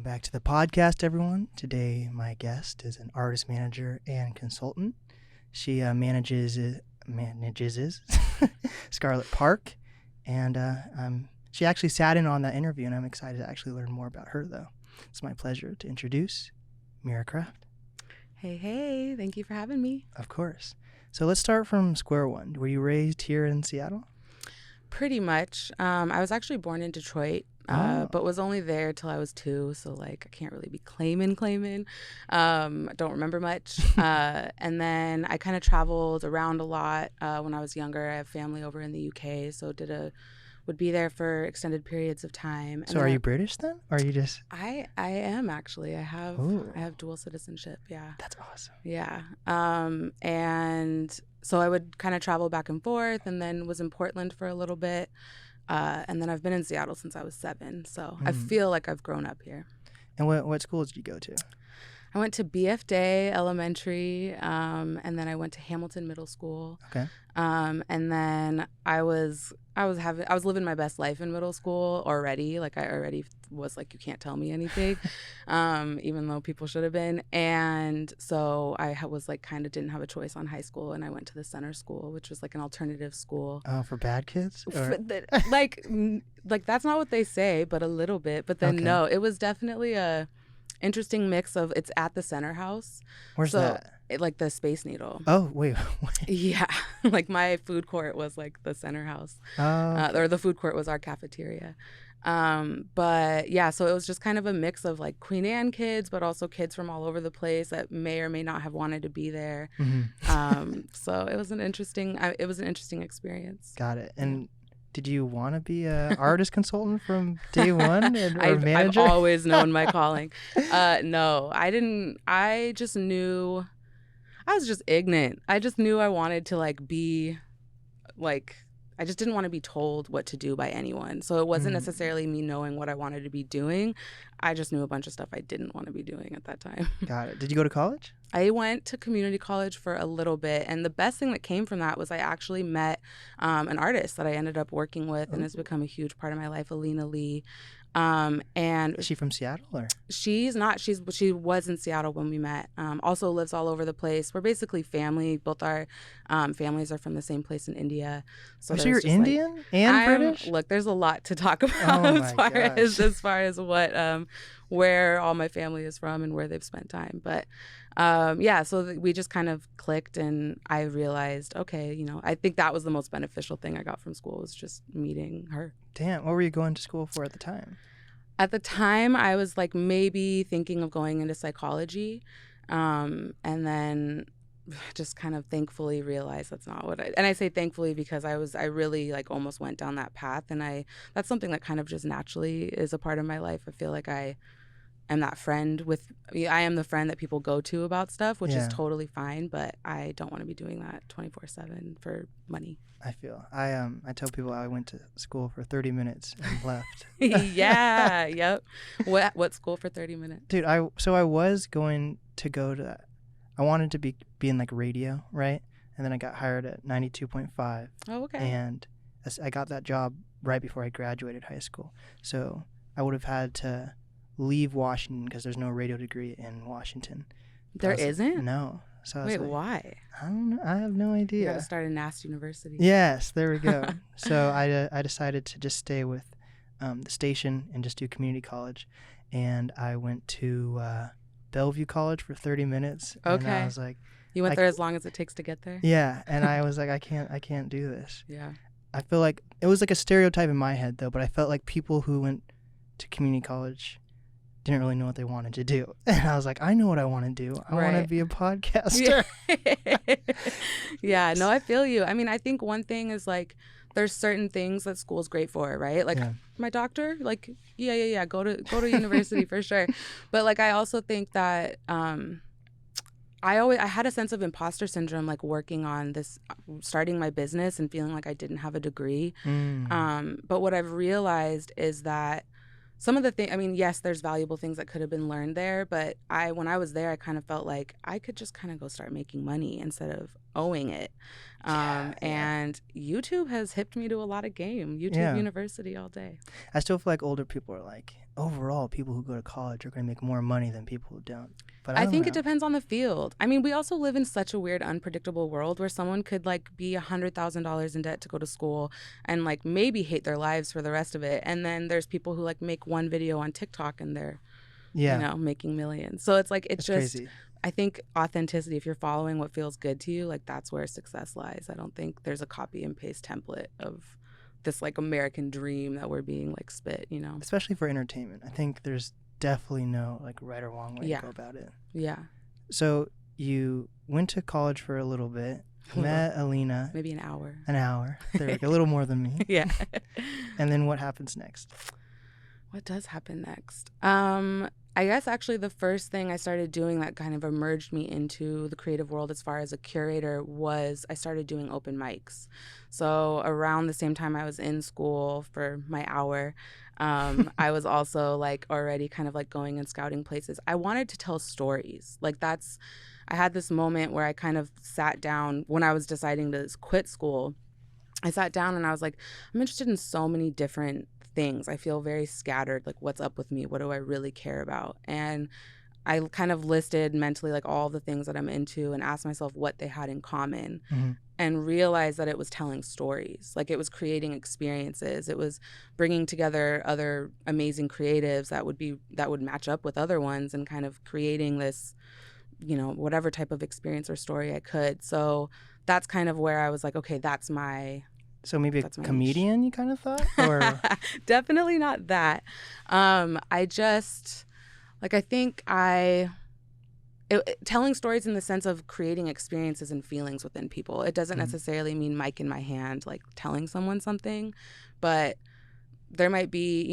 back to the podcast, everyone. Today, my guest is an artist manager and consultant. She manages Scarlet Parke, and she actually sat in on that interview, and I'm excited to actually learn more about her, though. It's my pleasure to introduce Mira Kraft. Hey, thank you for having me. Of course. So let's start from square one. Were you raised here in Seattle? Pretty much. I was actually born in Detroit, but was only there till I was 2. So I can't really be claiming. Don't remember much. And then I kind of traveled around a lot when I was younger. I have family over in the UK, so would be there for extended periods of time. So are you British then? Or are you just... I am actually. I have dual citizenship. Yeah. That's awesome. Yeah. And so I would kind of travel back and forth, and then was in Portland for a little bit. And then I've been in Seattle since I was 7. So I feel like I've grown up here. And what schools did you go to? I went to BF Day Elementary, and then I went to Hamilton Middle School. Okay. And then I was living my best life in middle school already. I already was you can't tell me anything, even though people should have been. And so I was kind of didn't have a choice on high school, and I went to the center school, which was an alternative school. Oh, for bad kids? Or... That's not what they say, but a little bit. But then no, it was definitely a interesting mix of, it's at the center house. Where's that? The Space Needle. Oh, wait. Yeah. My food court was the center house. Oh. Okay. Or the food court was our cafeteria. But yeah, so it was just kind of a mix of Queen Anne kids, but also kids from all over the place that may or may not have wanted to be there. Mm-hmm. So it was an interesting experience. Got it. And did you want to be an artist consultant from day one or manager? I've always known my calling. No, I didn't. I just knew. I was just ignorant. I just knew I wanted to be I just didn't want to be told what to do by anyone. So it wasn't necessarily me knowing what I wanted to be doing. I just knew a bunch of stuff I didn't want to be doing at that time. Got it. Did you go to college? I went to community college for a little bit. And the best thing that came from that was I actually met an artist that I ended up working with and has become a huge part of my life, Alina Lee. And is she from Seattle or? She's not. She was in Seattle when we met. Also lives all over the place. We're basically family. Both our families are from the same place in India. So you're Indian and British? Look, there's a lot to talk about as far as what where all my family is from and where they've spent time. But yeah, so we just kind of clicked, and I realized, okay, I think that was the most beneficial thing I got from school, was just meeting her. Damn, what were you going to school for at the time? At the time, I was maybe thinking of going into psychology, and then just kind of thankfully realized that's not what and I say thankfully because I really almost went down that path, and that's something that kind of just naturally is a part of my life. I feel like I am that friend I am the friend that people go to about stuff, which is totally fine, but I don't want to be doing that 24/7 for money. I feel I tell people I went to school for 30 minutes and left. Yeah. Yep. What school for 30 minutes? Dude, I was going to go to that. I wanted to be in radio, right? And then I got hired at 92.5. Oh, okay. And I got that job right before I graduated high school. So I would have had to leave Washington because there's no radio degree in Washington. There isn't? No. So wait, why? I don't know. I have no idea. You got to start at NAST University. Yes, there we go. So I decided to just stay with the station and just do community college, and I went to Bellevue College for 30 minutes. Okay. And I was like, you went there as long as it takes to get there? Yeah, and I was like, I can't do this. Yeah. I feel like it was a stereotype in my head though, but I felt like people who went to community college didn't really know what they wanted to do. And I was like, I know what I want to do. I want to be a podcaster. Yeah, no, I feel you. I mean, I think one thing is there's certain things that school's great for, right? My doctor, yeah, go to university for sure. But I also think that I had a sense of imposter syndrome, working on this, starting my business and feeling like I didn't have a degree. But what I've realized is that some of the things, yes, there's valuable things that could have been learned there, but when I was there, I kind of felt like I could just kind of go start making money instead of owing it. And YouTube has hipped me to a lot of game. YouTube University all day. I still feel like older people are like, overall, people who go to college are going to make more money than people who don't. But I think it depends on the field. I mean, we also live in such a weird, unpredictable world where someone could like be $100,000 in debt to go to school and like maybe hate their lives for the rest of it. And then there's people who like make one video on TikTok and they're, making millions. So it's like, it's just crazy. I think authenticity, if you're following what feels good to you, like that's where success lies. I don't think there's a copy and paste template of this like American dream that we're being like spit, Especially for entertainment. I think there's definitely no like right or wrong way to go about it. Yeah. So you went to college for a little bit, met Alina. Maybe an hour. They're like a little more than me. Yeah. And then what happens next? What does happen next? I guess actually the first thing I started doing that kind of emerged me into the creative world as far as a curator was I started doing open mics. So around the same time I was in school for my hour, I was also like already kind of like going and scouting places. I wanted to tell stories. I had this moment where I kind of sat down when I was deciding to quit school. I sat down and I was like, I'm interested in so many different things. I feel very scattered. Like, what's up with me? What do I really care about? And I kind of listed mentally like all the things that I'm into and asked myself what they had in common and realized that it was telling stories. Like it was creating experiences. It was bringing together other amazing creatives that would match up with other ones and kind of creating this, whatever type of experience or story I could. So that's kind of where I was like, okay, that's my... So maybe a comedian, you kind of thought? Or Definitely not that. Telling stories in the sense of creating experiences and feelings within people. It doesn't necessarily mean mic in my hand, like telling someone something, but there might be,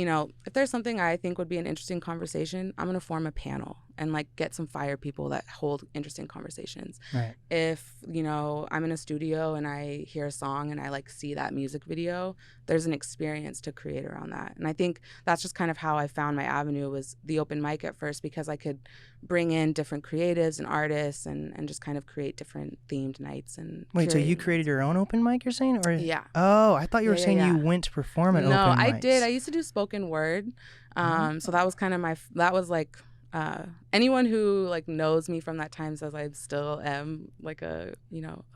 if there's something I think would be an interesting conversation, I'm going to form a panel and like get some fire people that hold interesting conversations. Right. If, I'm in a studio and I hear a song and I like see that music video, there's an experience to create around that. And I think that's just kind of how I found my avenue was the open mic at first, because I could bring in different creatives and artists and just kind of create different themed nights. And wait, so you created your own open mic, you're saying? Or yeah. Oh, I thought you were saying you went to perform at open mics. No, I did. I used to do spoken word. So that was kind of anyone who like knows me from that time says I still am like a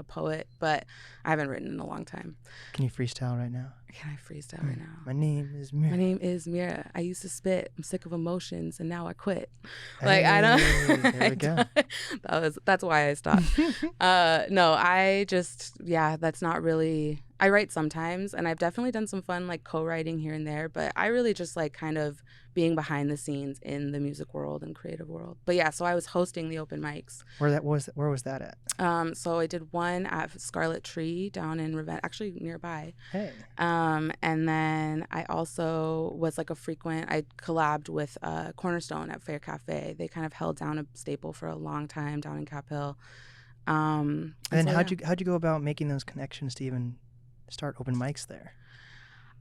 poet, but I haven't written in a long time. Can you freestyle right now? Can I freestyle right now? My name is Mira. My name is Mira. I used to spit. I'm sick of emotions and now I quit. Hey, I don't. There we go. That's why I stopped. No, that's not really. I write sometimes, and I've definitely done some fun like co-writing here and there, but I really just like kind of being behind the scenes in the music world and creative world. But yeah, so I was hosting the open mics. Where was that at? So I did one at Scarlet Tree down in Ravenna, actually nearby. Hey. And then I also was like I collabed with Cornerstone at Fair Cafe. They kind of held down a staple for a long time down in Cap Hill. And then how'd you go about making those connections to even start open mics there?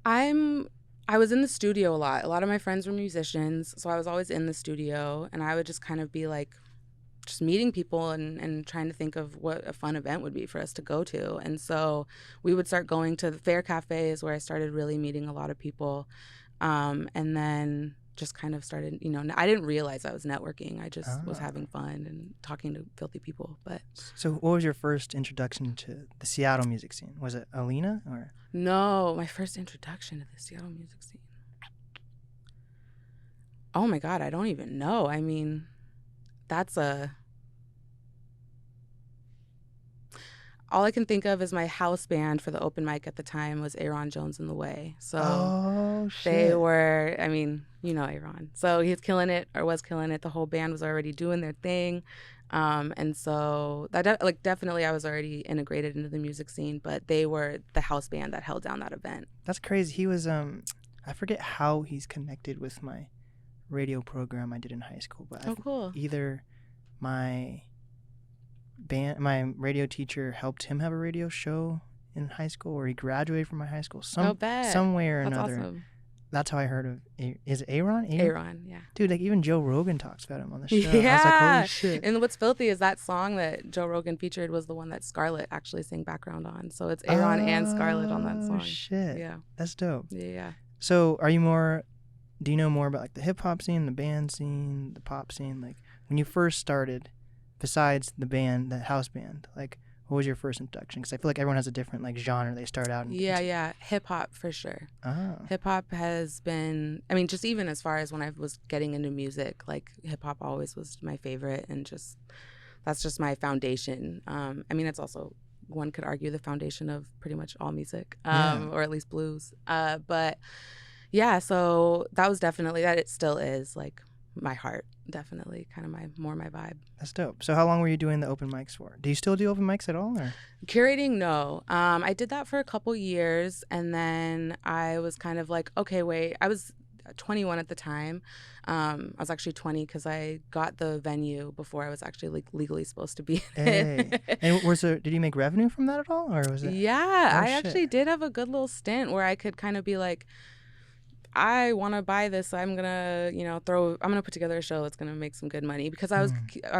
I was in the studio a lot. A lot of my friends were musicians, so I was always in the studio, and I would just kind of be like just meeting people and trying to think of what a fun event would be for us to go to. And so we would start going to the Fair Cafes where I started really meeting a lot of people. And then just kind of started, I didn't realize I was networking. I just was having fun and talking to filthy people. But so what was your first introduction to the Seattle music scene? Was it Alina or? No, my first introduction to the Seattle music scene. Oh my God, I don't even know. I mean, all I can think of is my house band for the open mic at the time was Aaron Jones and the Way. So they were, Aaron. So he was killing it or was killing it. The whole band was already doing their thing. And so that definitely I was already integrated into the music scene, but they were the house band that held down that event. That's crazy. He was, I forget how he's connected with my radio program I did in high school, but cool. Either my radio teacher helped him have a radio show in high school, or he graduated from my high school. Some way or another. Awesome. that's how I heard of. Is it Aaron? Aaron, yeah. Dude, like even Joe Rogan talks about him on the show. Yeah. I was like, holy shit. And what's filthy is that song that Joe Rogan featured was the one that Scarlett actually sang background on. So it's Aaron and Scarlett on that song. Oh shit. Yeah. That's dope. Yeah. So do you know more about like the hip hop scene, the band scene, the pop scene? Like when you first started, besides the band, the house band, like what was your first introduction? Because I feel like everyone has a different like genre they start out in. Yeah. Hip hop for sure. Oh. Hip hop has been, I mean, just even as far as when I was getting into music, like hip hop always was my favorite, and just that's just my foundation. I mean, it's also, one could argue, the foundation of pretty much all music, or at least blues. But yeah, so that was definitely, that it still is like my heart, definitely kind of my vibe. That's dope. So how long were you doing the open mics for? Do you still do open mics at all, or? Curating, no. I did that for a couple years, and then I was kind of like, okay, wait. I was 21 at the time. I was actually 20 because I got the venue before I was actually like legally supposed to be in it. Hey. And did you make revenue from that at all, or was it? Yeah, Oh, I shit. actually did have a good little stint where I could kind of be like, I want to buy this. I'm gonna, I'm gonna put together a show that's gonna make some good money, because I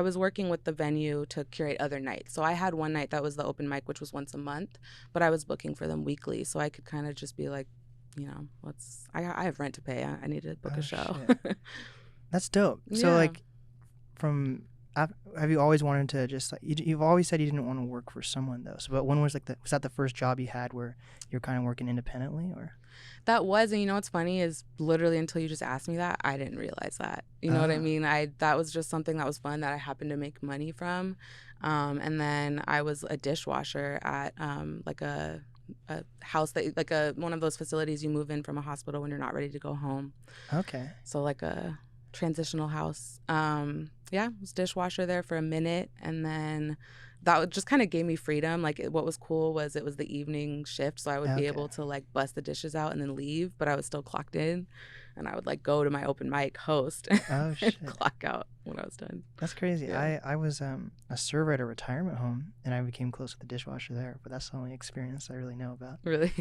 was working with the venue to curate other nights. So I had one night that was the open mic, which was once a month, but I was booking for them weekly, so I could kind of just be like, I have rent to pay. I need to book a show. That's dope. So like, have you always wanted to just like, you've always said you didn't want to work for someone though. So, but when was was that the first job you had where you're kind of working independently, or? That was, and what's funny is literally until you just asked me that, I didn't realize that. You know what I mean? That was just something that was fun that I happened to make money from. And then I was a dishwasher at like a house that like one of those facilities you move in from a hospital when you're not ready to go home. Okay. So like a transitional house. I was dishwasher there for a minute, and then that just kind of gave me freedom. Like what was cool was it was the evening shift, so I would be able to like bust the dishes out and then leave, but I was still clocked in, and I would like go to my open mic, host, and clock out when I was done. That's crazy. Yeah. I was a server at a retirement home, and I became close with the dishwasher there, but that's the only experience I really know about. Really?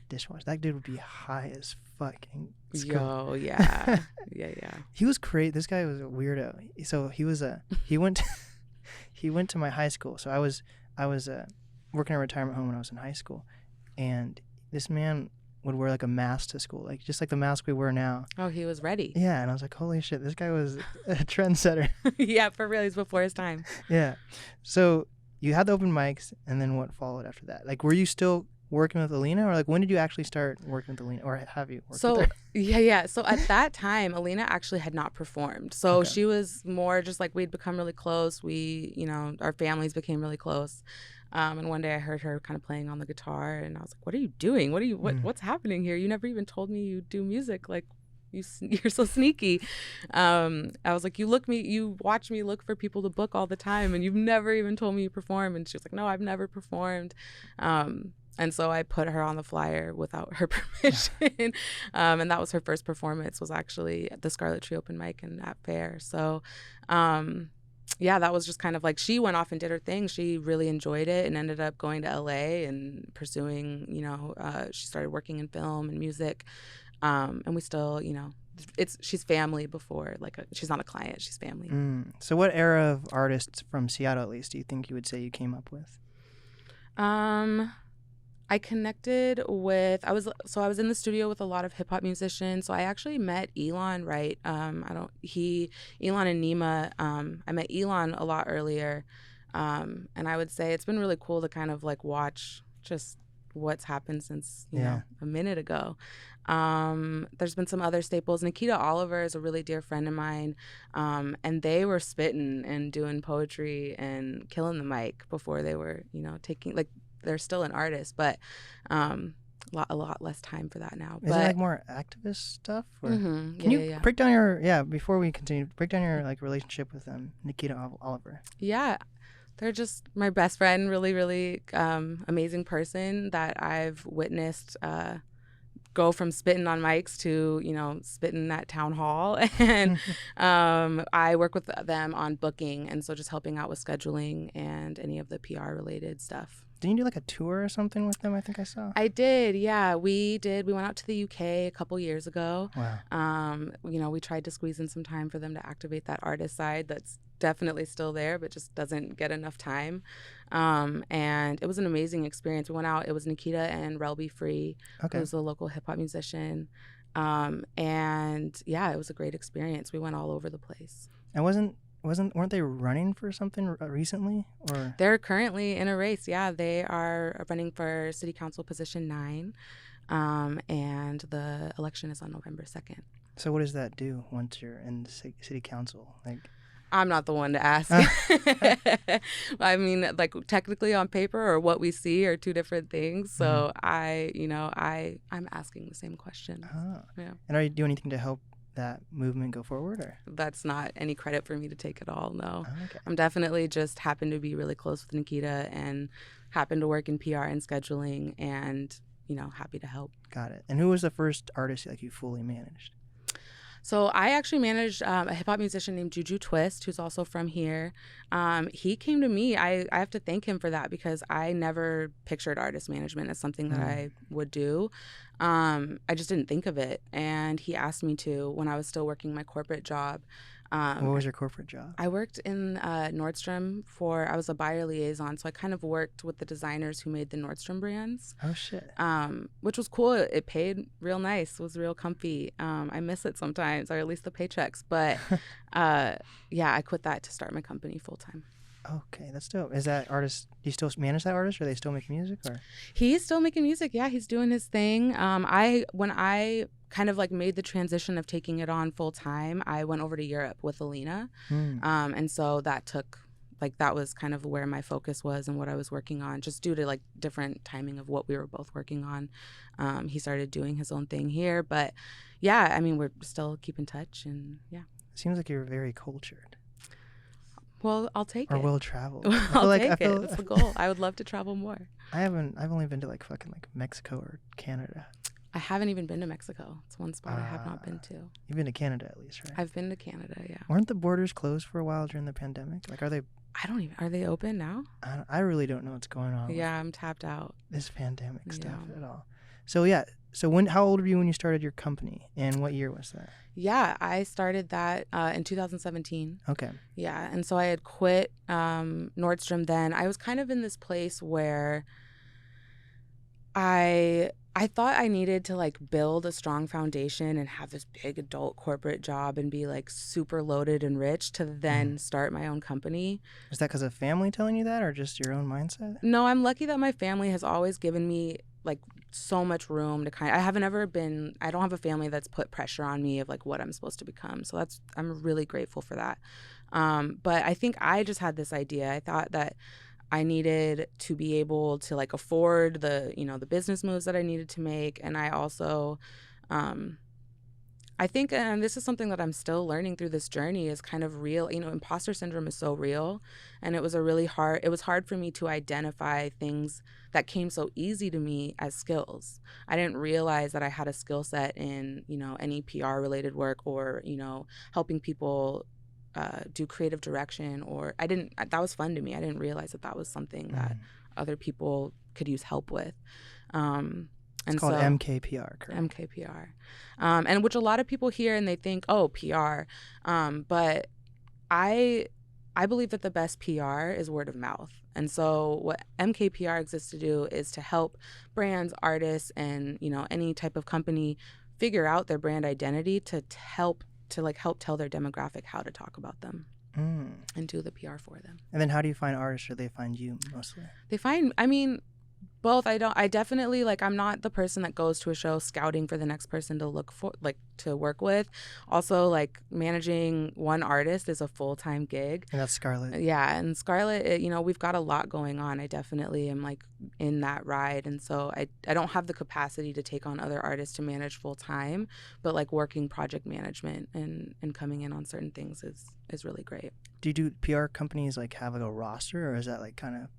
Dishwasher. That dude would be high as fucking. Yo, yeah. Yeah. He was crazy. This guy was a weirdo. So he went to my high school. So I was working at a retirement home when I was in high school, and this man would wear like a mask to school, like just like the mask we wear now. Oh, he was ready. Yeah, and I was like, holy shit, this guy was a trendsetter. Yeah, for real, he's before his time. Yeah. So you had the open mics, and then what followed after that? Like, were you still working with Alina, or like when did you actually start working with Alina, or have you worked with her? Yeah. So at that time, Alina actually had not performed. So she was more just like, we'd become really close. We, our families became really close. And one day I heard her kind of playing on the guitar, and I was like, what are you doing? What's happening here? You never even told me you do music. Like, you're so sneaky. I was like, you watch me look for people to book all the time, and you've never even told me you perform. And she was like, no, I've never performed. And so I put her on the flyer without her permission. And that was her first performance, was actually at the Scarlet Tree open mic and at Fair. So, that was just kind of like, she went off and did her thing. She really enjoyed it and ended up going to LA and pursuing, she started working in film and music. And we still, she's family before, she's not a client, she's family. So what era of artists from Seattle, at least, do you think you would say you came up with? I connected with, I was in the studio with a lot of hip hop musicians. So I actually met Elon, right? Elon and Nima. I met Elon a lot earlier. And I would say it's been really cool to kind of like watch just what's happened since, a minute ago. There's been some other staples. Nikita Oliver is a really dear friend of mine. And they were spitting and doing poetry and killing the mic before they were, taking, like, they're still an artist, but a lot less time for that now. Is it like more activist stuff? Or? Mm-hmm. Can you break down your, before we continue, break down your like relationship with Nikita Oliver? Yeah. They're just my best friend, really, really amazing person that I've witnessed go from spitting on mics to, you know, spitting at town hall. And I work with them on booking. And so just helping out with scheduling and any of the PR related stuff. Didn't you do like a tour or something with them? I think I saw. I did. Yeah, we did. We went out to the UK a couple years ago. Wow. You know, we tried to squeeze in some time for them to activate that artist side that's definitely still there, but just doesn't get enough time. And it was an amazing experience. We went out. It was Nikita and Relby Free, Okay. who's a local hip hop musician. And yeah, it was a great experience. We went all over the place. And weren't they running for something recently? Or they're currently in a race. Yeah, they are running for City Council position 9, and the election is on November 2nd. So what does that do once you're in the City Council? Like, I'm not the one to ask. I mean, like technically on paper or what we see are two different things. So I'm asking the same question. Yeah. And are you doing anything to help that movement go forward? Or that's not any credit for me to take at all. No. Okay. I'm definitely just happen to be really close with Nikita and happen to work in PR and scheduling and, you know, happy to help. Got it. And who was the first artist like you fully managed? So I actually managed a hip hop musician named JuJu Twist, who's also from here. He came to me. I have to thank him for that because I never pictured artist management as something that I would do. I just didn't think of it. And he asked me to when I was still working my corporate job. What was your corporate job? I worked in Nordstrom I was a buyer liaison. So I kind of worked with the designers who made the Nordstrom brands. Oh, shit. Which was cool. It paid real nice. It was real comfy. I miss it sometimes, or at least the paychecks. But yeah, I quit that to start my company full time. Okay, that's dope. Is that artist, do you still manage that artist? Or are they still making music? Or he's still making music. Yeah, he's doing his thing. When I kind of like made the transition of taking it on full time, I went over to Europe with Alina. And so that was kind of where my focus was and what I was working on, just due to like different timing of what we were both working on. He started doing his own thing here, but yeah, I mean, we're still keep in touch and yeah. It seems like you're very cultured. Well, I'll take it. Or well traveled. I'll take it. That's the goal. I would love to travel more. I've only been to like fucking like Mexico or Canada. I haven't even been to Mexico. It's one spot I have not been to. You've been to Canada at least, right? I've been to Canada, yeah. Weren't the borders closed for a while during the pandemic? Like, are they open now? I really don't know what's going on. Yeah, I'm tapped out. This pandemic stuff at all. So yeah. So how old were you when you started your company, and what year was that? Yeah, I started that in 2017. Okay. Yeah, and so I had quit Nordstrom then. I was kind of in this place where I thought I needed to like build a strong foundation and have this big adult corporate job and be like super loaded and rich to then start my own company. Is that because of family telling you that, or just your own mindset? No, I'm lucky that my family has always given me like so much room to I don't have a family that's put pressure on me of like what I'm supposed to become. So I'm really grateful for that. But I think I just had this idea. I thought that I needed to be able to like afford the business moves that I needed to make. And I also, I think, and this is something that I'm still learning through this journey, is kind of real. Imposter syndrome is so real. And it was hard for me to identify things that came so easy to me as skills. I didn't realize that I had a skill set in, any PR related work or, helping people do creative direction, or that was fun to me. I didn't realize that was something that other people could use help with. It's called MKPR, correct? MKPR. And which a lot of people hear and they think, oh, PR. But I believe that the best PR is word of mouth. And so what MKPR exists to do is to help brands, artists, and, any type of company figure out their brand identity to help tell their demographic how to talk about them and do the PR for them. And then how do you find artists, or they find you mostly? Both. I definitely, I'm not the person that goes to a show scouting for the next person to look for, to work with. Also, managing one artist is a full-time gig. And that's Scarlett. Yeah. And Scarlett, we've got a lot going on. I definitely am in that ride. And so I don't have the capacity to take on other artists to manage full-time, but working project management and coming in on certain things is really great. Do PR companies have a roster, or is that kind of,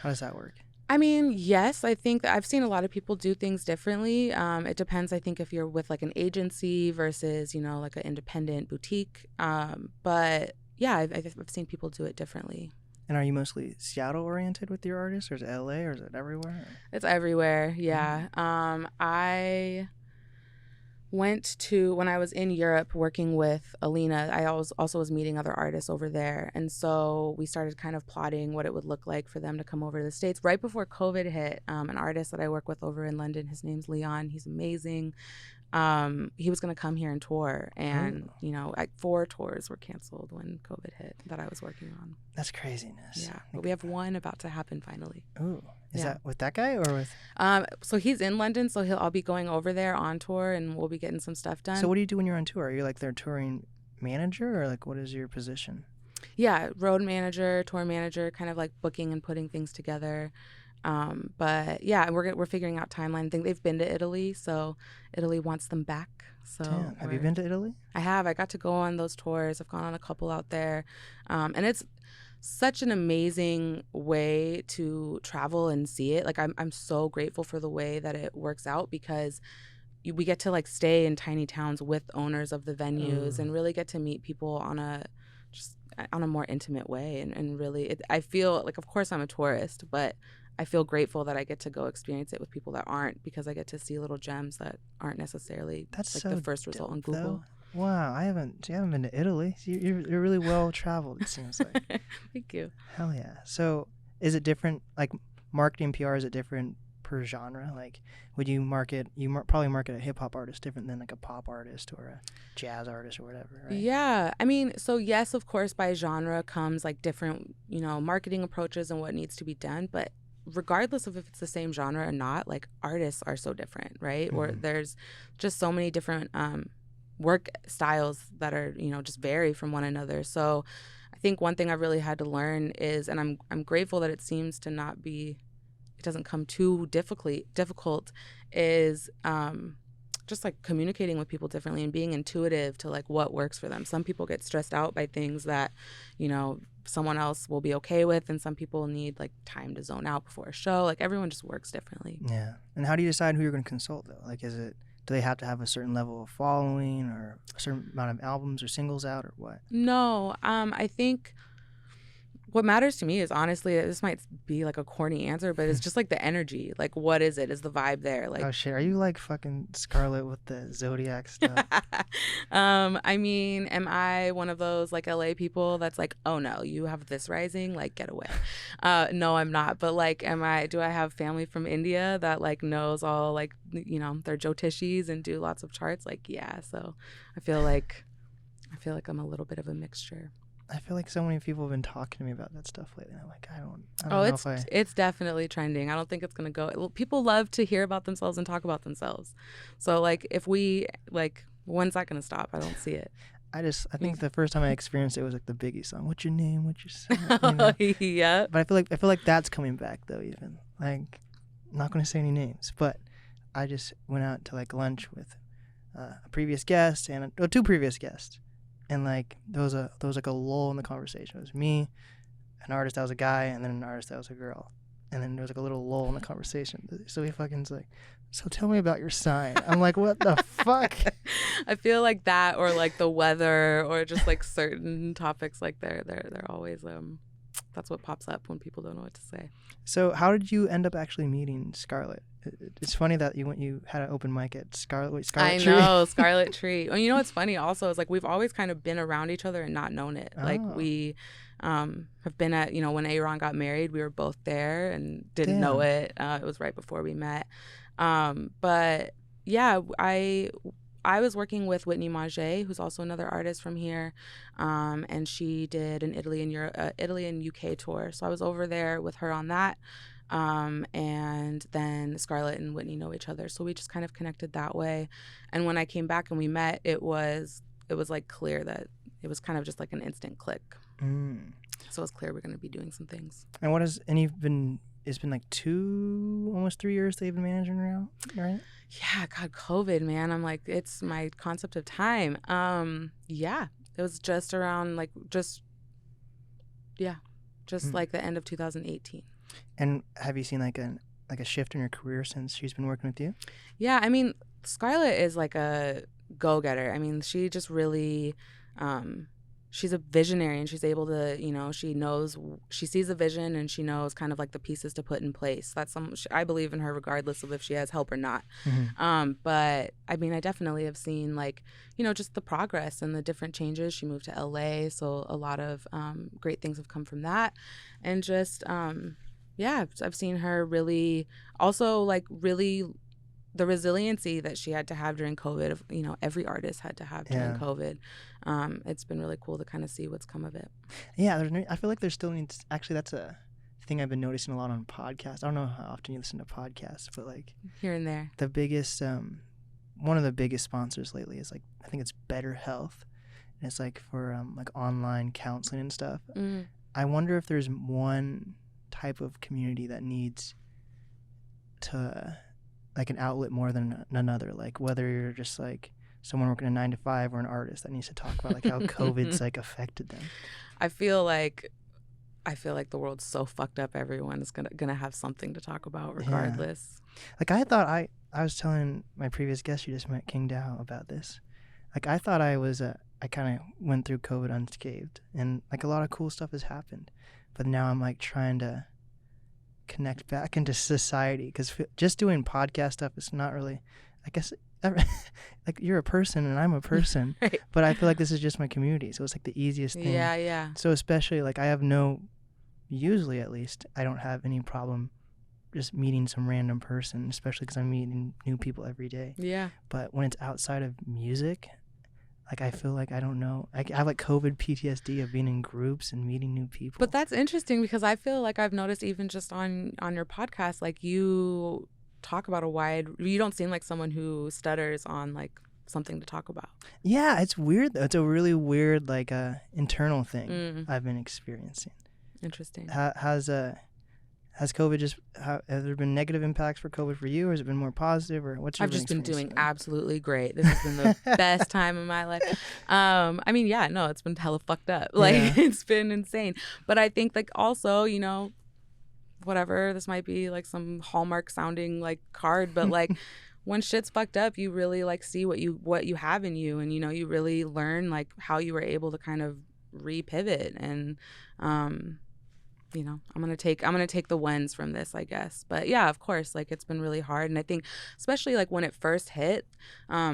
how does that work? I mean, yes, I think that I've seen a lot of people do things differently. It depends, I think, if you're with like an agency versus, like an independent boutique. But yeah, I've seen people do it differently. And are you mostly Seattle oriented with your artists, or is it LA, or is it everywhere? It's everywhere. Yeah. I went to, when I was in Europe working with Alina, I also was meeting other artists over there. And so we started kind of plotting what it would look like for them to come over to the States. Right before COVID hit, an artist that I work with over in London, his name's Leon. He's amazing. He was going to come here and tour. And, 4 tours were canceled when COVID hit that I was working on. That's craziness. Yeah. But we have one about to happen finally. Ooh. Is that with that guy or with? So he's in London, so I'll be going over there on tour, and we'll be getting some stuff done. So what do you do when you're on tour? Are you like their touring manager, or like what is your position? Yeah, road manager, tour manager, kind of like booking and putting things together. But yeah, we're figuring out timeline. I think they've been to Italy, so Italy wants them back. So damn. Have you been to Italy? I have. I got to go on those tours. I've gone on a couple out there, and it's such an amazing way to travel and see it. Like I'm so grateful for the way that it works out, because we get to like stay in tiny towns with owners of the venues and really get to meet people on a more intimate way. And really, I feel like, of course I'm a tourist, but I feel grateful that I get to go experience it with people that aren't, because I get to see little gems that aren't necessarily like so the first result on Google. Though. Wow, I haven't been to Italy. You're really well traveled, it seems like. Thank you. Hell yeah. So is it different, like marketing PR, is it different per genre? Like would you probably market a hip hop artist different than like a pop artist or a jazz artist or whatever, right? Yeah. I mean, so yes, of course, by genre comes like different, marketing approaches and what needs to be done. But regardless of if it's the same genre or not, like artists are so different, right? Or there's just so many different work styles that are, just vary from one another. So I think one thing I really had to learn is, and I'm grateful that it seems to not be, it doesn't come too difficult, is just like communicating with people differently and being intuitive to like what works for them. Some people get stressed out by things that, someone else will be okay with, and some people need like time to zone out before a show. Like everyone just works differently. Yeah. And how do you decide who you're going to consult though? Like do they have to have a certain level of following or a certain amount of albums or singles out, or what? No, I think what matters to me is, honestly, this might be like a corny answer, but it's just like the energy. Like, what is it? Is the vibe there? Like, oh shit, are you like fucking Scarlett with the zodiac stuff? I mean, am I one of those like LA people that's like, oh no, you have this rising, like get away? No, I'm not. But like, do I have family from India that like knows all like, their Jyotishis and do lots of charts? Like, yeah. So I feel like I'm a little bit of a mixture. I feel like so many people have been talking to me about that stuff lately. I'm like, I don't know it's definitely trending. I don't think it's gonna go. People love to hear about themselves and talk about themselves. So like, if we like, when's that gonna stop? I don't see it. I think the first time I experienced it was like the Biggie song. What's your name? What's your song? Yeah. But I feel like that's coming back though. Even like, I'm not gonna say any names, but I just went out to like lunch with a previous guest and two previous guests. And like there was like a lull in the conversation. It was me, an artist that was a guy, and then an artist that was a girl. And then there was like a little lull in the conversation. So he fucking's like, so tell me about your sign. I'm like, what the fuck? I feel like that, or like the weather, or just like certain topics, like they're always that's what pops up when people don't know what to say. So how did you end up actually meeting Scarlett? It's funny that you had an open mic at Scarlet Tree. I know, Scarlet Tree. Well, what's funny also is like we've always kind of been around each other and not known it. Like we have been at, when Aaron got married, we were both there and didn't know it. It was right before we met. But yeah, I was working with Whitney Maget, who's also another artist from here, and she did an Italy and UK tour. So I was over there with her on that, and then Scarlett and Whitney know each other, so we just kind of connected that way. And when I came back and we met, it was like clear that it was kind of just like an instant click. So it was clear we're going to be doing some things. And it's been like almost 3 years that you've been managing now, right? Yeah, God, COVID, man. I'm like, it's my concept of time. Yeah, it was just around like like the end of 2018. And have you seen like a shift in your career since she's been working with you? Yeah, I mean, Scarlett is like a go-getter. I mean, she just really, she's a visionary, and she's able to, she sees a vision, and she knows kind of like the pieces to put in place. I believe in her regardless of if she has help or not. But I mean, I definitely have seen like, just the progress and the different changes. She moved to LA, so a lot of great things have come from that. And just, yeah, I've seen her really also like really the resiliency that she had to have during COVID, every artist had to have during COVID. It's been really cool to kind of see what's come of it. Yeah, I feel like there's still needs, actually that's a thing I've been noticing a lot on podcasts. I don't know how often you listen to podcasts, but like here and there. The biggest, one of the biggest sponsors lately is like, I think it's Better Health. And it's like for like online counseling and stuff. I wonder if there's one type of community that needs to like an outlet more than another, like whether you're just like someone working a 9 to 5 or an artist that needs to talk about like how COVID's like affected them. I feel like the world's so fucked up, everyone is gonna have something to talk about regardless. Like I thought I was telling my previous guest you just met, King Dow, about this. Like I thought I kind of went through COVID unscathed, and like a lot of cool stuff has happened, but now I'm like trying to connect back into society, because just doing podcast stuff is not really, I guess, like you're a person and I'm a person, right. But I feel like this is just my community, so it's like the easiest thing. Yeah. So especially like usually at least I don't have any problem just meeting some random person, especially because I'm meeting new people every day. Yeah. But when it's outside of music, like I feel like I don't know. I have like COVID PTSD of being in groups and meeting new people. But that's interesting, because I feel like I've noticed even just on your podcast, like you talk about you don't seem like someone who stutters on like something to talk about. Yeah, it's weird though. It's a really weird like internal thing I've been experiencing. Interesting. Has COVID have there been negative impacts for COVID for you, or has it been more positive, or what's your I've just been doing absolutely great. This has been the best time of my life. I mean, yeah, no, it's been hella fucked up. Like it's been insane. But I think like also, whatever, this might be like some Hallmark sounding like card, but like when shit's fucked up, you really like see what you have in you, and you really learn like how you were able to kind of repivot, and I'm gonna take the wins from this, I guess. But yeah, of course, like it's been really hard, and I think especially like when it first hit,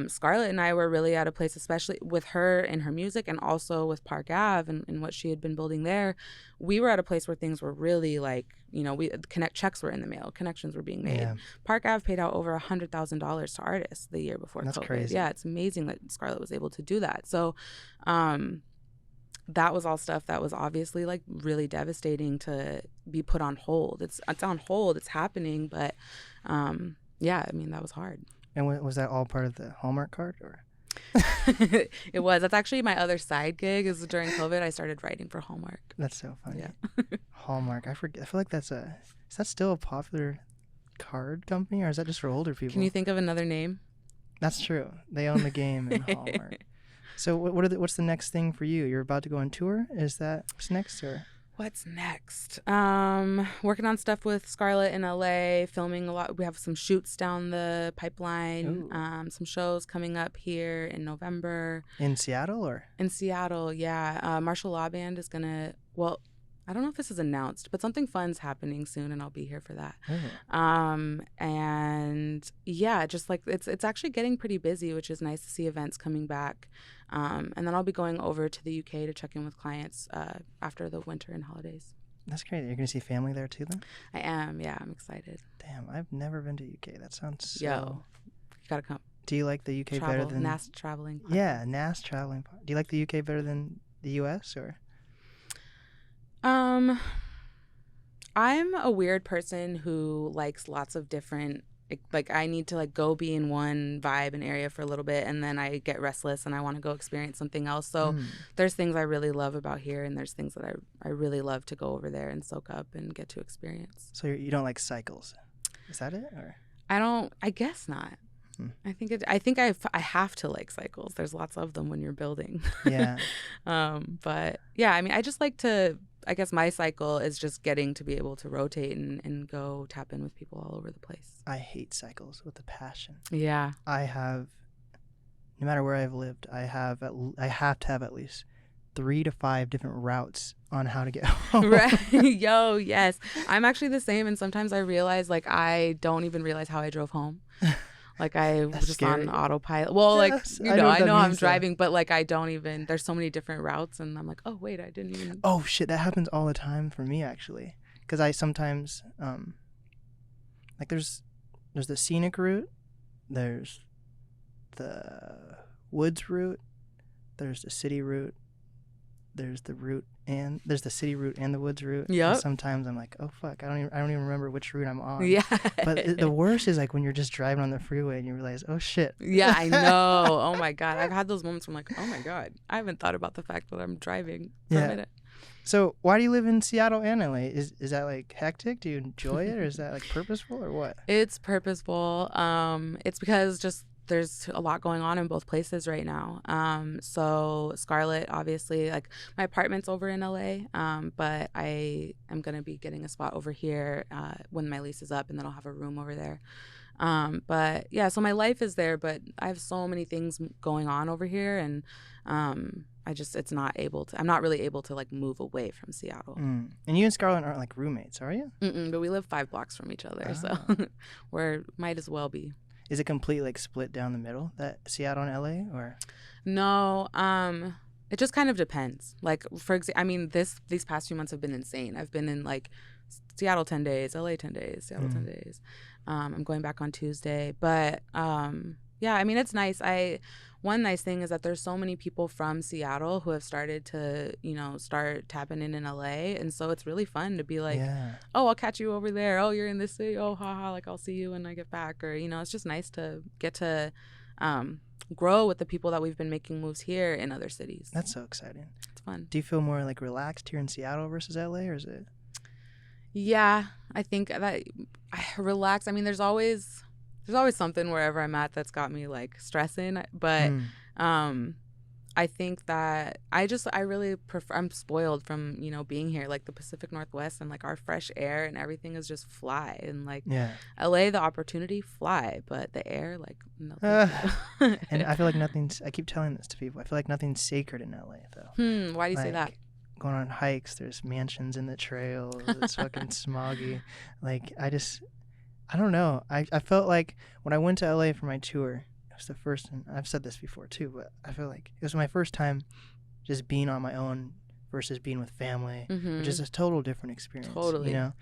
Scarlett and I were really at a place, especially with her and her music, and also with Park Ave and what she had been building there. We were at a place where things were really like, checks were in the mail, connections were being made. Yeah. Park Ave paid out over $100,000 to artists the year before That's COVID. Crazy. Yeah, it's amazing that Scarlett was able to do that. So, that was all stuff that was obviously like really devastating to be put on hold. It's on hold. It's happening, but yeah, I mean that was hard. And was that all part of the Hallmark card, or? It was. That's actually my other side gig. Is during COVID I started writing for Hallmark. That's so funny. Yeah. Hallmark. I forget. I feel like is that still a popular card company, or is that just for older people? Can you think of another name? That's true. They own the game in Hallmark. So what's the next thing for you? You're about to go on tour? Is that what's next, or? What's next? Working on stuff with Scarlett in LA, filming a lot. We have some shoots down the pipeline. Some shows coming up here in November. In Seattle, or? In Seattle, yeah. Martial Law Band is gonna. Well, I don't know if this is announced, but something fun's happening soon, and I'll be here for that. And yeah, just like it's actually getting pretty busy, which is nice to see events coming back. And then I'll be going over to the UK to check in with clients after the winter and holidays. That's great. You're gonna see family there too, then? I am. Yeah, I'm excited. Damn, I've never been to UK. That sounds so. Yo, you gotta come. Do you like the UK better than NAST traveling? Yeah, NAST traveling. Do you like the UK better than the US, or? I'm a weird person who likes lots of different, like I need to like go be in one vibe and area for a little bit, and then I get restless and I want to go experience something else. So there's things I really love about here, and there's things that I really love to go over there and soak up and get to experience. So you don't like cycles? Is that it, or? I guess not. I think I have to like cycles. There's lots of them when you're building. Yeah. But yeah, I mean, I just like to I guess my cycle is just getting to be able to rotate and go tap in with people all over the place. I hate cycles with a passion. Yeah. I have, no matter where I've lived, I have to have at least 3 to 5 different routes on how to get home. Right. Yo, yes. I'm actually the same. And sometimes I realize, like, I don't even realize how I drove home. Like, I was just scary. on autopilot. Well, Yes, like, I know I'm means, driving, but, like, I don't even, there's so many different routes. And I'm like, oh, wait, I didn't even. Oh, shit. That happens all the time for me, actually. Because I sometimes, like, there's the scenic route. There's the woods route. There's the city route. There's the city route and the woods route. Yep. And sometimes I'm like, oh fuck, I don't even remember which route I'm on. Yeah. But the worst is like when you're just driving on the freeway and you realize, oh shit. Yeah, I know. Oh my God. I've had those moments where I'm like, oh my God, I haven't thought about the fact that I'm driving for a minute. So why do you live in Seattle and LA? Is that like hectic? Do you enjoy it, or is that like purposeful, or what? It's purposeful. It's because just there's a lot going on in both places right now. So Scarlett, obviously, like my apartment's over in LA, but I am gonna be getting a spot over here when my lease is up, and then I'll have a room over there. But yeah, so my life is there, but I have so many things going on over here, and I'm not really able to like move away from Seattle. And you and Scarlett aren't like roommates, are you? But we live 5 blocks from each other, so we're might as well be. Is it completely like split down the middle, that Seattle and LA, or? No, it just kind of depends. Like for example, I mean, these past few months have been insane. I've been in like Seattle 10 days, LA 10 days, Seattle 10 days. I'm going back on Tuesday, but yeah, I mean, it's nice. One nice thing is that there's so many people from Seattle who have started to, start tapping in LA. And so it's really fun to be like, oh, I'll catch you over there. Oh, you're in this city. Oh, haha, like I'll see you when I get back. Or, it's just nice to get to grow with the people that we've been making moves here in other cities. That's so exciting. It's fun. Do you feel more like relaxed here in Seattle versus LA, or is it? Yeah, I think that I relax. I mean, there's always something wherever I'm at that's got me like stressing, but I think that I really prefer, I'm spoiled from being here, like the Pacific Northwest, and like our fresh air and everything is just fly, and like LA, the opportunity fly, but the air, like no. And I feel like I keep telling this to people, I feel like nothing's sacred in LA though. Why do you say that? Going on hikes, there's mansions in the trails, it's fucking smoggy. Like I don't know. I felt like when I went to LA for my tour, it was the first, and I've said this before too, but I feel like it was my first time just being on my own versus being with family, which is a total different experience. Totally. And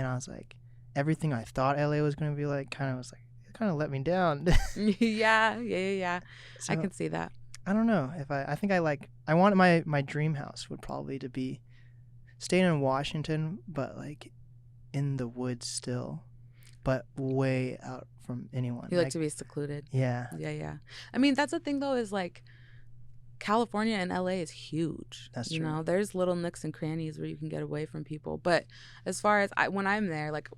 I was like, everything I thought LA was going to be like kind of let me down. Yeah. So, I can see that. I don't know if I want my dream house would probably to be staying in Washington, but like in the woods still, but way out from anyone. You like to be secluded. Yeah. I mean, that's the thing though, is like California and LA is huge. That's true. There's little nooks and crannies where you can get away from people. But as far as when I'm there, like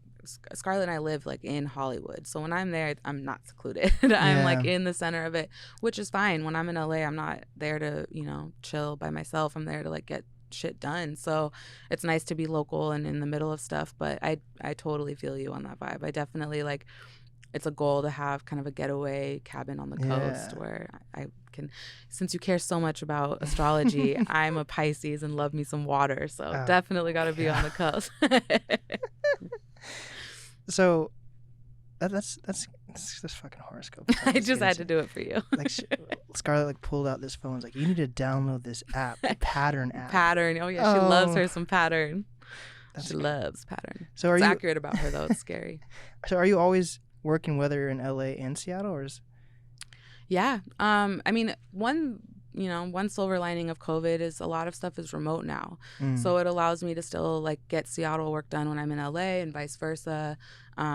Scarlett and I live like in Hollywood. So when I'm there, I'm not secluded. I'm like in the center of it, which is fine. When I'm in LA, I'm not there to, chill by myself. I'm there to like get shit done. So it's nice to be local and in the middle of stuff. But I totally feel you on that vibe. I definitely like, it's a goal to have kind of a getaway cabin on the coast where I can, since you care so much about astrology, I'm a Pisces and love me some water. So definitely got to be on the coast. So that's this fucking horoscope. I just had to do it for you. Like Scarlett like pulled out this phone and was like, you need to download this app, the Pattern app. Pattern. Oh yeah, she loves her some Pattern. She loves Pattern. So it's accurate about her though. It's scary. So are you always working whether you're in LA and Seattle, or is? Yeah. I mean, one silver lining of COVID is a lot of stuff is remote now. So it allows me to still like get Seattle work done when I'm in LA and vice versa.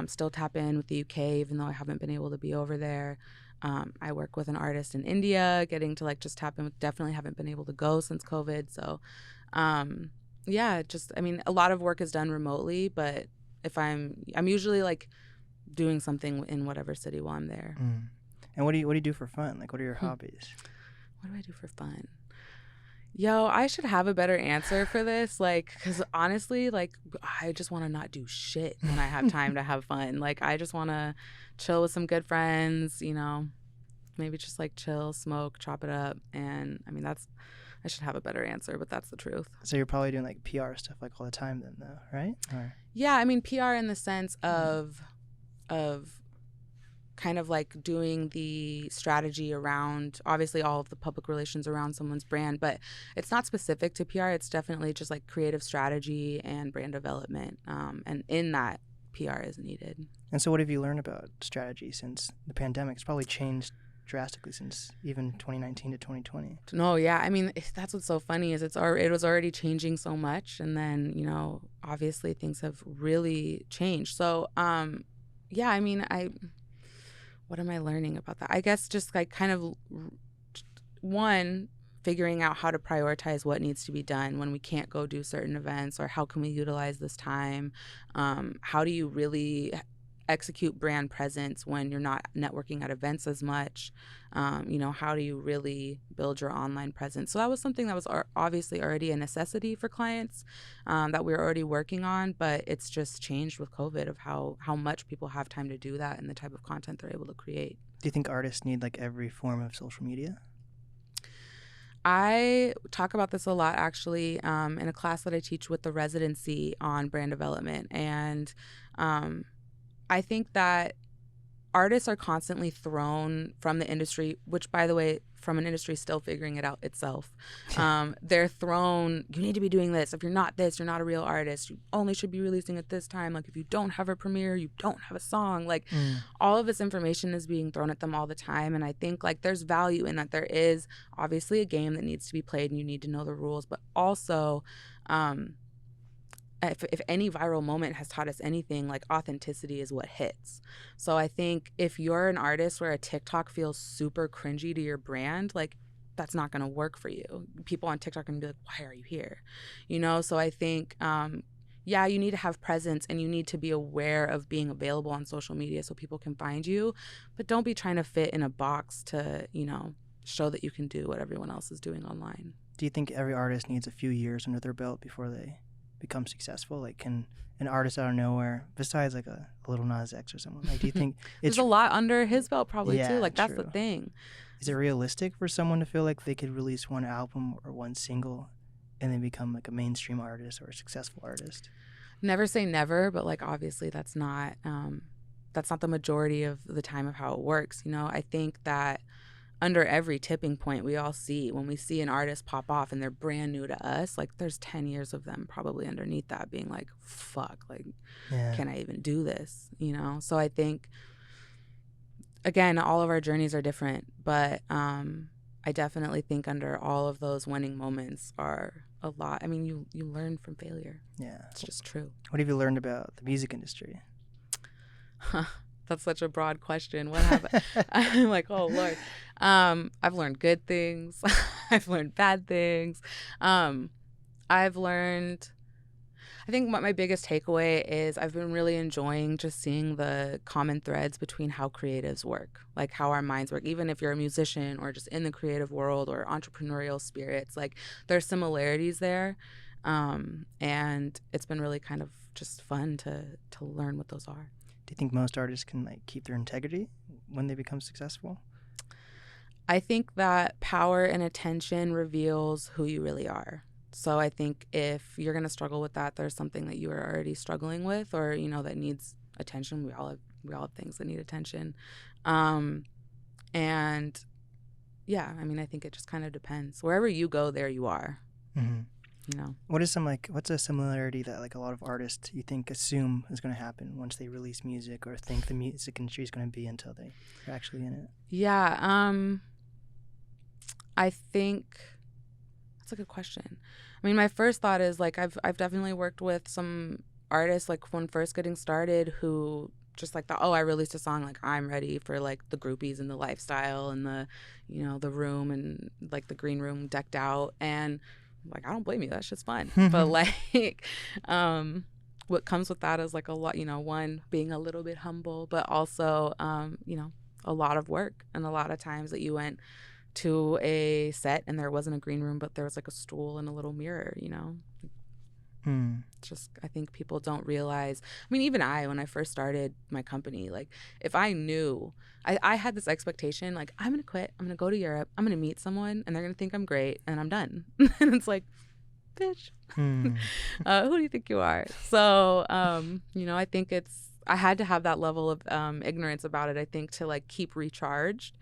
Still tap in with the UK, even though I haven't been able to be over there. I work with an artist in India, getting to like just tap in with, definitely haven't been able to go since COVID. So, I mean, a lot of work is done remotely, but if I'm usually like doing something in whatever city while I'm there. And what do you do for fun? Like, what are your hobbies? What do I do for fun? Yo, I should have a better answer for this. Like, because honestly, like, I just want to not do shit when I have time to have fun. Like, I just want to chill with some good friends, you know, maybe just like chill, smoke, chop it up. And I mean, I should have a better answer, but that's the truth. So you're probably doing like PR stuff like all the time then, though, right? Or... Yeah, I mean, PR in the sense of kind of like doing the strategy around, obviously all of the public relations around someone's brand, but it's not specific to PR. It's definitely just like creative strategy and brand development. And in that, PR is needed. And so what have you learned about strategy since the pandemic? It's probably changed drastically since even 2019 to 2020. No, yeah. I mean, that's what's so funny is it was already changing so much. And then, you know, obviously things have really changed. So, yeah, I mean, what am I learning about that? I guess just like kind of one, figuring out how to prioritize what needs to be done when we can't go do certain events, or how can we utilize this time? How do you really execute brand presence when you're not networking at events as much? You know, how do you really build your online presence? So that was something that was obviously already a necessity for clients that we were already working on, but it's just changed with COVID of how much people have time to do that and the type of content they're able to create. Do you think artists need like every form of social media? I talk about this a lot, actually, in a class that I teach with the residency on brand development. And I think that artists are constantly thrown from the industry, which, by the way, from an industry still figuring it out itself. They're thrown, you need to be doing this. If you're not this, you're not a real artist. You only should be releasing at this time. Like, if you don't have a premiere, you don't have a song. Like, all of this information is being thrown at them all the time. And I think, like, there's value in that. There is obviously a game that needs to be played and you need to know the rules. But also, if any viral moment has taught us anything, like, authenticity is what hits. So I think if you're an artist where a TikTok feels super cringy to your brand, like, that's not going to work for you. People on TikTok are going to be like, why are you here? You know, so I think, yeah, you need to have presence and you need to be aware of being available on social media so people can find you, but don't be trying to fit in a box to, you know, show that you can do what everyone else is doing online. Do you think every artist needs a few years under their belt before they become successful? Like, can an artist out of nowhere, besides like a Little Nas X or someone, like, do you think there's a lot under his belt probably too? Like, that's true. the thing. Is it realistic for someone to feel like they could release one album or one single and then become like a mainstream artist or a successful artist? Never say never, but like, obviously that's not the majority of the time of how it works. You know, I think that under every tipping point we all see, when we see an artist pop off and they're brand new to us, like, there's 10 years of them probably underneath that being like, fuck, like, can I even do this? You know? So I think, again, all of our journeys are different, but I definitely think under all of those winning moments are a lot. I mean, you learn from failure. Yeah. It's just true. What have you learned about the music industry? That's such a broad question. What have I'm like, oh Lord. I've learned good things. I've learned bad things. I've learned, I think what my biggest takeaway is I've been really enjoying just seeing the common threads between how creatives work, like how our minds work. Even if you're a musician or just in the creative world or entrepreneurial spirits, like, there's similarities there. And it's been really kind of just fun to learn what those are. Do you think most artists can like keep their integrity when they become successful? I think that power and attention reveals who you really are. So I think if you're going to struggle with that, there's something that you are already struggling with, or, you know, that needs attention. We all have things that need attention. And yeah, I mean, I think it just kind of depends. Wherever you go, there you are. Mm-hmm. You know, what's a similarity that like a lot of artists you think assume is going to happen once they release music, or think the music industry is going to be until they're actually in it? Yeah, I think that's a good question. I mean, my first thought is like I've definitely worked with some artists like when first getting started who just like thought, oh, I released a song, like, I'm ready for like the groupies and the lifestyle and the, you know, the room and like the green room decked out, and like, I don't blame you, that shit's fun. But like, what comes with that is like a lot, you know, one, being a little bit humble, but also, you know, a lot of work and a lot of times that you went to a set and there wasn't a green room, but there was like a stool and a little mirror, you know? It's just, I think people don't realize. I mean, even when I first started my company, like if I knew, I had this expectation, like I'm going to quit, I'm going to go to Europe, I'm going to meet someone and they're going to think I'm great and I'm done. And it's like, bitch, who do you think you are? So, you know, I think I had to have that level of ignorance about it, I think, to like keep recharged.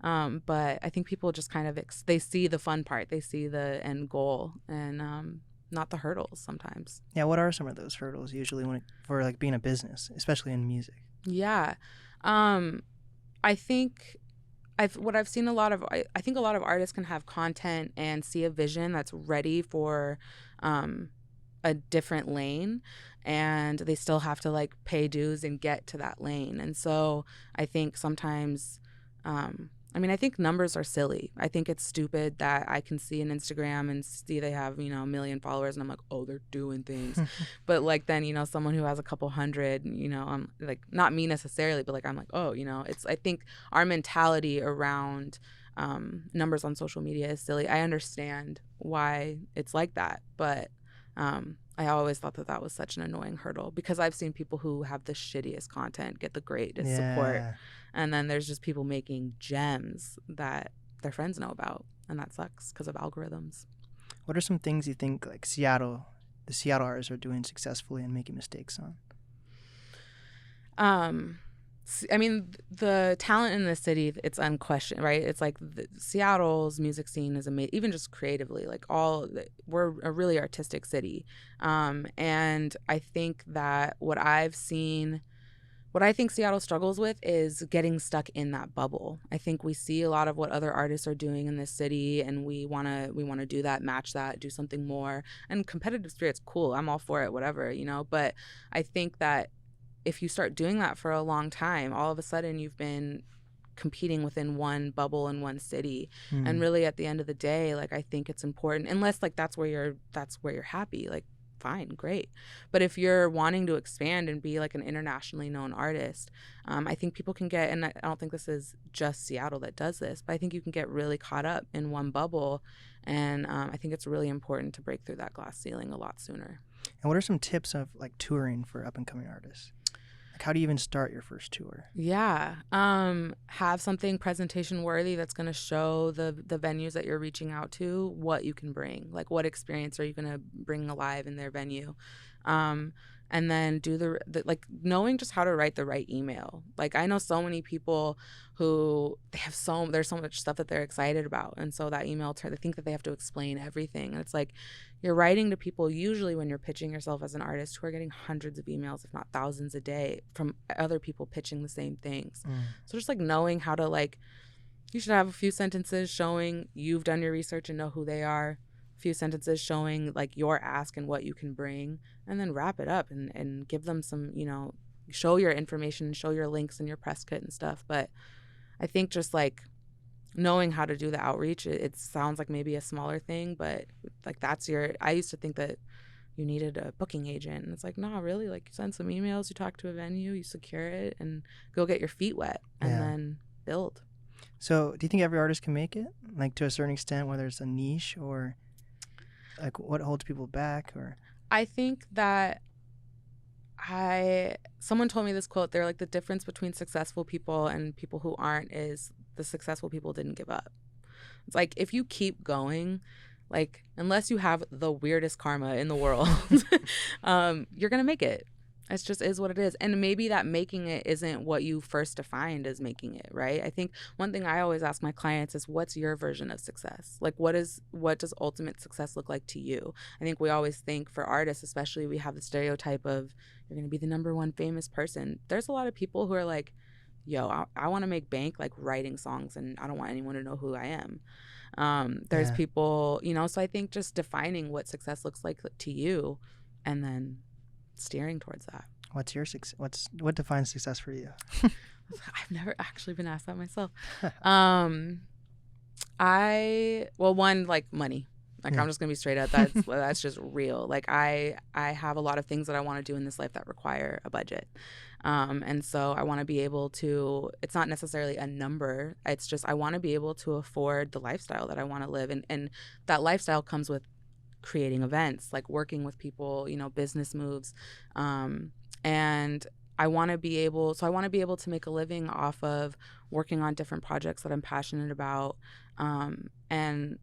But I think people just kind of, they see the fun part, they see the end goal, and not the hurdles sometimes. Yeah, what are some of those hurdles usually for like being a business, especially in music? Yeah, I think what I've seen I think a lot of artists can have content and see a vision that's ready for a different lane, and they still have to like pay dues and get to that lane. And so I think sometimes I mean, I think numbers are silly. I think it's stupid that I can see an Instagram and see they have, you know, 1 million followers and I'm like, oh, they're doing things. But like then, you know, someone who has a couple hundred, you know, I'm like, not me necessarily, but like, I'm like, oh, you know, I think our mentality around numbers on social media is silly. I understand why it's like that, but I always thought that was such an annoying hurdle, because I've seen people who have the shittiest content get the greatest support. And then there's just people making gems that their friends know about. And that sucks because of algorithms. What are some things you think like the Seattle artists are doing successfully and making mistakes on? I mean, the talent in the city, it's unquestioned, right? It's like Seattle's music scene is amazing, even just creatively. Like we're a really artistic city. And I think that what I think Seattle struggles with is getting stuck in that bubble. I think we see a lot of what other artists are doing in this city, and we wanna do that, match that, do something more. And competitive spirit's cool. I'm all for it, whatever, you know. But I think that if you start doing that for a long time, all of a sudden you've been competing within one bubble in one city. And really at the end of the day, like I think it's important, unless like that's where you're happy, like fine, great. But if you're wanting to expand and be like an internationally known artist, I think people can get, and I don't think this is just Seattle that does this, but I think you can get really caught up in one bubble. And I think it's really important to break through that glass ceiling a lot sooner. And what are some tips of like touring for up and coming artists? Like how do you even start your first tour? Yeah. Have something presentation worthy that's going to show the venues that you're reaching out to what you can bring. Like what experience are you going to bring alive in their venue? And then do the like knowing just how to write the right email. Like I know so many people who there's so much stuff that they're excited about, and so that email they think that they have to explain everything, and it's like you're writing to people usually when you're pitching yourself as an artist who are getting hundreds of emails, if not thousands a day, from other people pitching the same things. So just like knowing how to like, you should have a few sentences showing you've done your research and know who they are. Few sentences showing like your ask and what you can bring, and then wrap it up and give them some, you know, show your information, show your links and your press kit and stuff. But I think just like knowing how to do the outreach, it sounds like maybe a smaller thing, but like I used to think that you needed a booking agent, and it's like, no, really, like you send some emails, you talk to a venue, you secure it, and go get your feet wet and then build. So do you think every artist can make it, like to a certain extent, whether it's a niche or like what holds people back? Or I think that someone told me this quote. They're like, the difference between successful people and people who aren't is the successful people didn't give up. It's like if you keep going, like unless you have the weirdest karma in the world, you're gonna make it. It just is what it is. And maybe that making it isn't what you first defined as making it, right? I think one thing I always ask my clients is, what's your version of success? Like, what does ultimate success look like to you? I think we always think for artists, especially, we have the stereotype of you're going to be the #1 famous person. There's a lot of people who are like, yo, I want to make bank like writing songs, and I don't want anyone to know who I am. There's people, you know, so I think just defining what success looks like to you, and then steering towards that. What's your success? What defines success for you? I've never actually been asked that myself. One, like money. Like, Yeah. I'm just gonna be straight up. That's just real. Like, I have a lot of things that I want to do in this life that require a budget. And so I want to be able to, it's not necessarily a number. It's just, I want to be able to afford the lifestyle that I want to live. And that lifestyle comes with creating events, like working with people, you know, business moves. And I want to be able to make a living off of working on different projects that I'm passionate about, and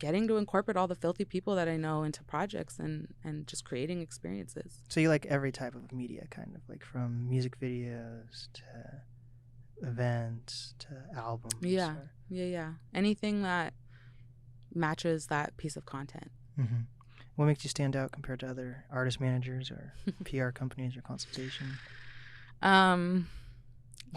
getting to incorporate all the filthy people that I know into projects and just creating experiences. So you like every type of media, kind of like from music videos to events to albums. Yeah. Yeah. Anything that matches that piece of content. Mm-hmm. What makes you stand out compared to other artist managers or PR companies or consultation?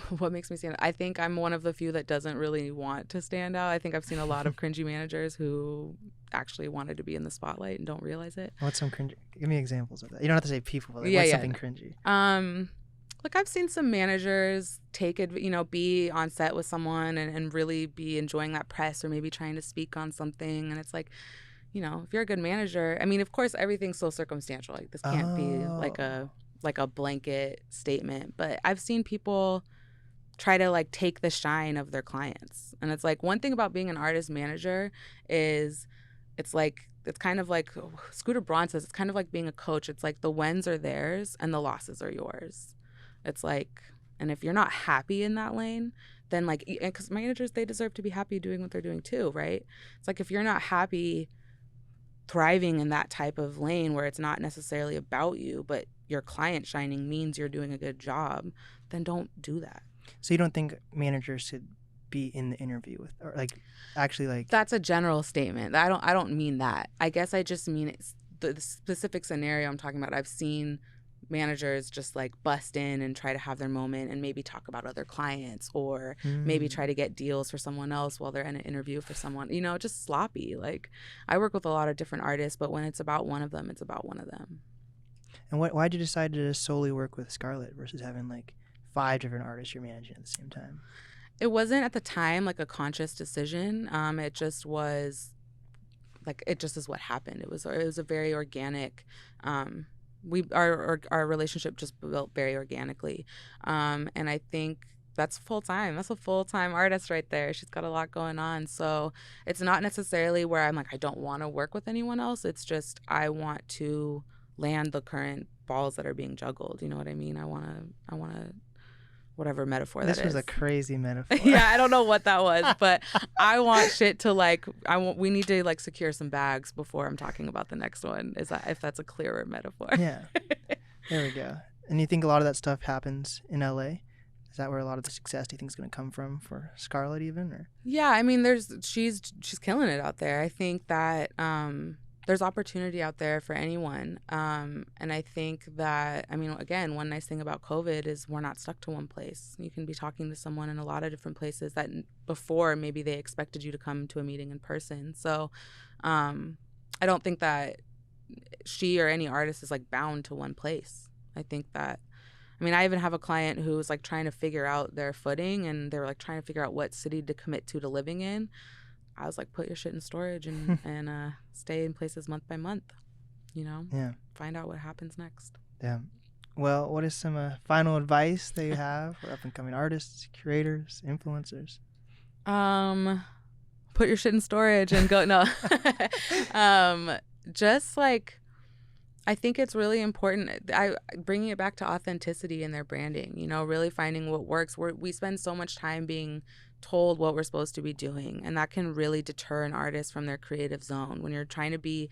What makes me stand out? I think I'm one of the few that doesn't really want to stand out. I think I've seen a lot of cringy managers who actually wanted to be in the spotlight and don't realize it. What's some cringy? Give me examples of that. You don't have to say people, but like, what's something cringy? Like, I've seen some managers be on set with someone and really be enjoying that press or maybe trying to speak on something. And it's like, you know, if you're a good manager, I mean, of course, everything's so circumstantial. Like, this can't be like a blanket statement. But I've seen people try to like take the shine of their clients. And it's like, one thing about being an artist manager is it's kind of like Scooter Braun says, it's kind of like being a coach. It's like the wins are theirs and the losses are yours. It's like, and if you're not happy in that lane, then like, because managers, they deserve to be happy doing what they're doing too, right? It's like, if you're not happy thriving in that type of lane where it's not necessarily about you, but your client shining means you're doing a good job, then don't do that. So you don't think managers should be in the interview with, or like, actually like? That's a general statement. I don't mean that. I guess I just mean it's the specific scenario I'm talking about. I've seen managers just like bust in and try to have their moment and maybe talk about other clients or maybe try to get deals for someone else while they're in an interview for someone, you know, just sloppy. Like, I work with a lot of different artists, but when it's about one of them, it's about one of them. And why'd you decide to just solely work with Scarlett versus having like 5 different artists you're managing at the same time? It wasn't at the time like a conscious decision. It just was like, it just is what happened. It was a very organic, our relationship just built very organically. And I think that's full-time. That's a full-time artist right there. She's got a lot going on. So it's not necessarily where I'm like, I don't want to work with anyone else. It's just, I want to land the current balls that are being juggled. You know what I mean? I want to whatever metaphor that is. This was a crazy metaphor. Yeah, I don't know what that was, but I want shit to like, we need to like secure some bags before I'm talking about the next one. Is that, if that's a clearer metaphor? Yeah. There we go. And you think a lot of that stuff happens in LA? Is that where a lot of the success do you think is going to come from for Scarlett even? Or? Yeah, I mean, she's killing it out there. I think that there's opportunity out there for anyone. And I think that, I mean, again, one nice thing about COVID is we're not stuck to one place. You can be talking to someone in a lot of different places that before maybe they expected you to come to a meeting in person. So I don't think that she or any artist is like bound to one place. I think that, I mean, I even have a client who was like trying to figure out their footing, and they were like trying to figure out what city to commit to living in. I was like, put your shit in storage and stay in places month by month, you know? Yeah. Find out what happens next. Yeah. Well, what is some final advice that you have for up-and-coming artists, curators, influencers? Put your shit in storage and go, no. Just like, I think it's really important, bringing it back to authenticity in their branding, you know, really finding what works. We spend so much time being told what we're supposed to be doing, and that can really deter an artist from their creative zone. When you're trying to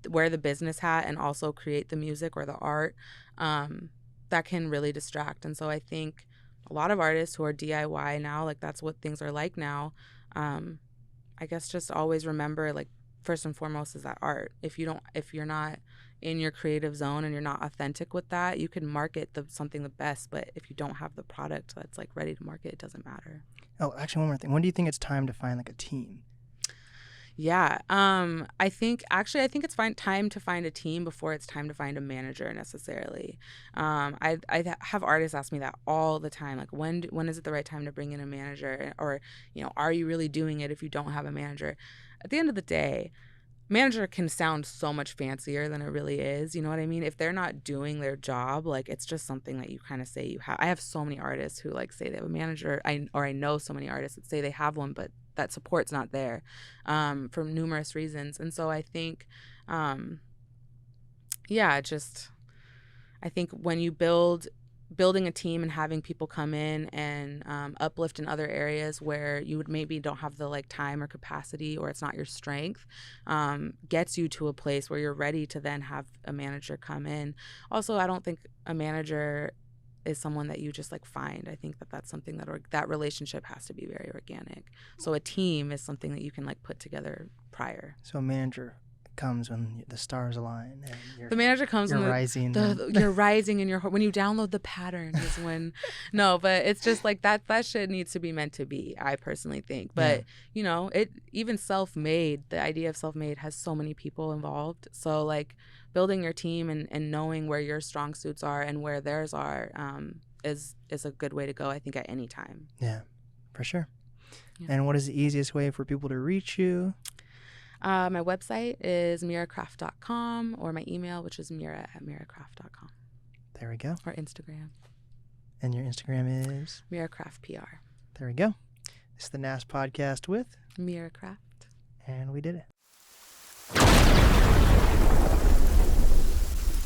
wear the business hat and also create the music or the art, that can really distract. And so I think a lot of artists who are DIY now, like that's what things are like now, I guess just always remember, like, first and foremost is that art. If you're not in your creative zone and you're not authentic with that, you can market something the best, but if you don't have the product that's like ready to market, it doesn't matter. Oh, actually, one more thing. When do you think it's time to find like a team? Yeah, I think it's time to find a team before it's time to find a manager necessarily. I have artists ask me that all the time, like when is it the right time to bring in a manager, or, you know, are you really doing it if you don't have a manager? At the end of the day, manager can sound so much fancier than it really is. You know what I mean? If they're not doing their job, like it's just something that you kind of say you have. I have so many artists who like say they have a manager. I know so many artists that say they have one, but that support's not there for numerous reasons. And so I think, I think when you building a team and having people come in and uplift in other areas where you would maybe don't have the like time or capacity, or it's not your strength, gets you to a place where you're ready to then have a manager come in. Also, I don't think a manager is someone that you just like find. I think that that's something that relationship has to be very organic. So a team is something that you can like put together prior. So a manager comes when the stars align and the manager comes when rising. You're rising in your heart. When you download the pattern is when no, but it's just like that shit needs to be meant to be, I personally think. But you know, it even self-made, the idea of self-made has so many people involved. So like building your team and knowing where your strong suits are and where theirs are is a good way to go, I think, at any time. Yeah, for sure. Yeah. And what is the easiest way for people to reach you? My website is mirakraft.com, or my email, which is mira@mirakraft.com. There we go. Or Instagram. And your Instagram is? Mira Kraft PR. There we go. This is the NAST podcast with Mira Kraft. And we did it.